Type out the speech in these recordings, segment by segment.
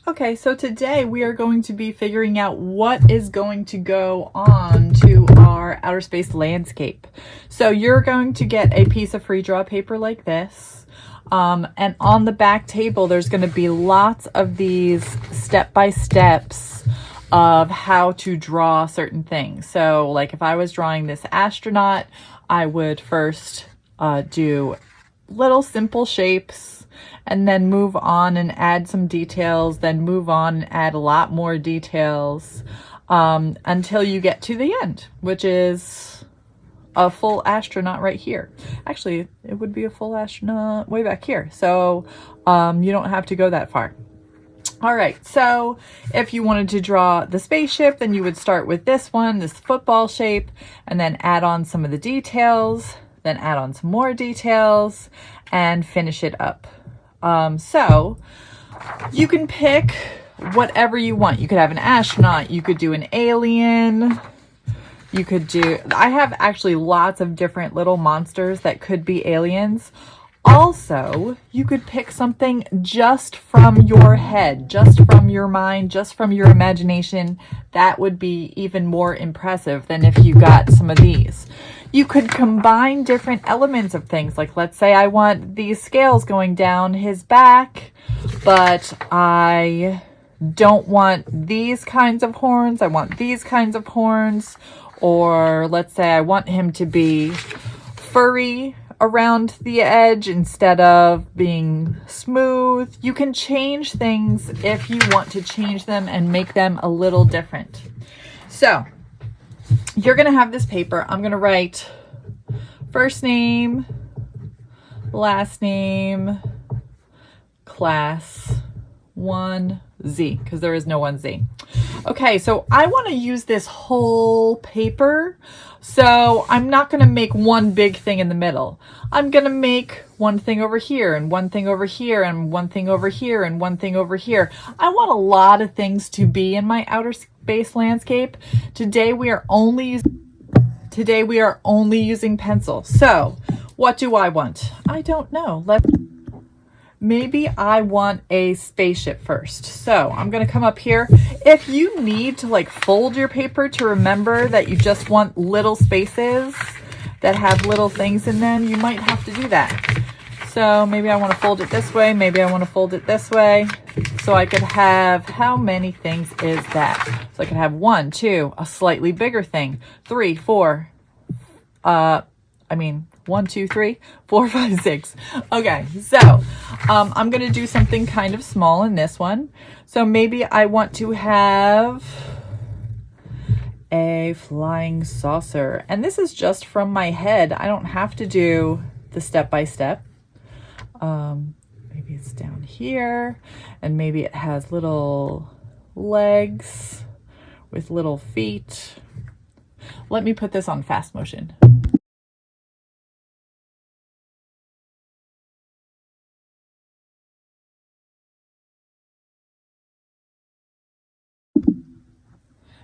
Okay, so today we are going to be figuring out what is going to go on to our outer space landscape. So you're going to get a piece of free draw paper like this. And on the back table, there's going to be lots of these step-by-steps of how to draw certain things. So like if I was drawing this astronaut, I would first do little simple shapes and then move on and add some details, then move on and add a lot more details until you get to the end, which is a full astronaut right here. Actually, it would be a full astronaut way back here. So you don't have to go that far. All right, so if you wanted to draw the spaceship, then you would start with this one, this football shape, and then add on some of the details, then add on some more details, and finish it up. So you can pick whatever you want. You could have an astronaut, you could do an alien, you could do, I have actually lots of different little monsters that could be aliens. Also, you could pick something just from your head, just from your mind, just from your imagination. That would be even more impressive than if you got some of these. You could combine different elements of things. Like let's say I want these scales going down his back, but I don't want these kinds of horns. I want these kinds of horns. Or let's say I want him to be furry around the edge instead of being smooth. You can change things if you want to change them and make them a little different. So you're going to have this paper. I'm going to write first name, last name, class 1Z, because there is no 1Z. Okay, so I want to use this whole paper. So I'm not going to make one big thing in the middle. I'm going to make one thing over here and one thing over here and one thing over here and one thing over here. I want a lot of things to be in my outer space landscape. Today we are only using pencil. So what do I want? I don't know. Maybe I want a spaceship first. So I'm going to come up here. If you need to like fold your paper to remember that you just want little spaces that have little things in them, you might have to do that. So maybe I want to fold it this way. Maybe I want to fold it this way. So I could have, how many things is that? So I could have 1, 2, a slightly bigger thing, 3, 4, 1, 2, 3, 4, 5, 6. Okay, so I'm going to do something kind of small in this one. So maybe I want to have a flying saucer. And this is just from my head. I don't have to do the step-by-step. Maybe it's down here, and maybe it has little legs with little feet. Let me put this on fast motion.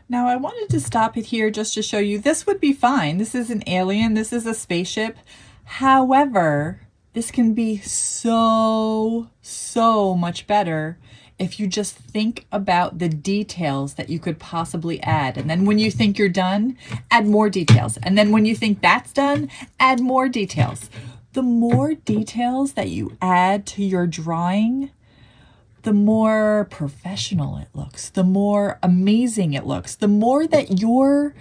Now I wanted to stop it here just to show you this would be fine. This is an alien, this is a spaceship. However, this can be so much better if you just think about the details that you could possibly add. And then when you think you're done, add more details. And then when you think that's done, add more details. The more details that you add to your drawing, the more professional it looks, the more amazing it looks, the more that your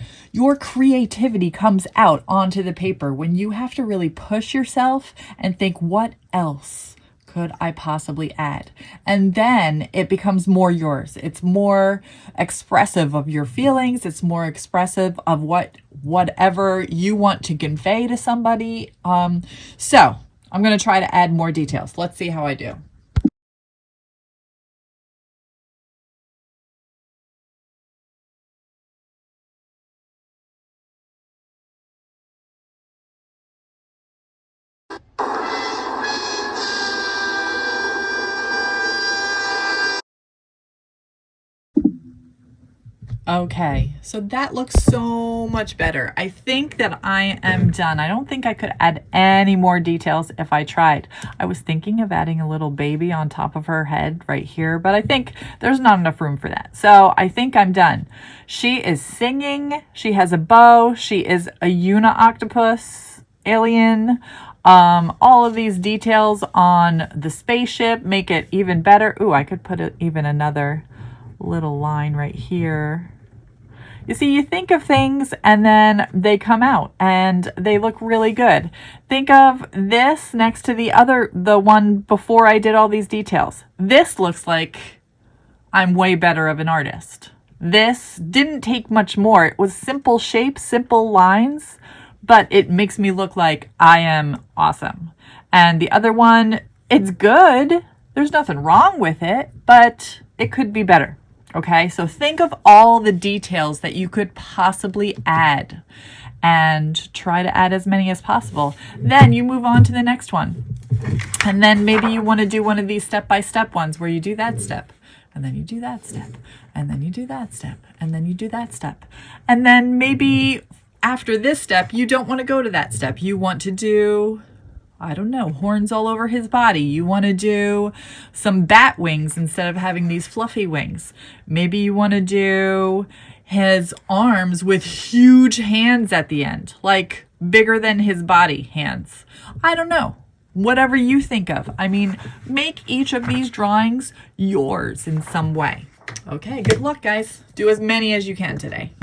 creativity comes out onto the paper when you have to really push yourself and think, what else could I possibly add? And then it becomes more yours. It's more expressive of your feelings. It's more expressive of whatever you want to convey to somebody. So I'm going to try to add more details. Let's see how I do. Okay, so that looks so much better. I think that I am done. I don't think I could add any more details if I tried. I was thinking of adding a little baby on top of her head right here, but I think there's not enough room for that. So I think I'm done. She is singing. She has a bow. She is a octopus alien. All of these details on the spaceship make it even better. Ooh, I could put even another little line right here. You see, you think of things and then they come out and they look really good. Think of this next to the one before I did all these details. This looks like I'm way better of an artist. This didn't take much more. It was simple shapes, simple lines, but it makes me look like I am awesome. And the other one, it's good. There's nothing wrong with it, but it could be better. Okay, so think of all the details that you could possibly add and try to add as many as possible. Then you move on to the next one. And then maybe you want to do one of these step-by-step ones where you do that step, and then you do that step, and then you do that step, and then you do that step. And then maybe after this step, you don't want to go to that step. You want to do, I don't know, horns all over his body. You want to do some bat wings instead of having these fluffy wings. Maybe you want to do his arms with huge hands at the end, like bigger than his body hands. I don't know. Whatever you think of. I mean, make each of these drawings yours in some way. Okay, good luck, guys. Do as many as you can today.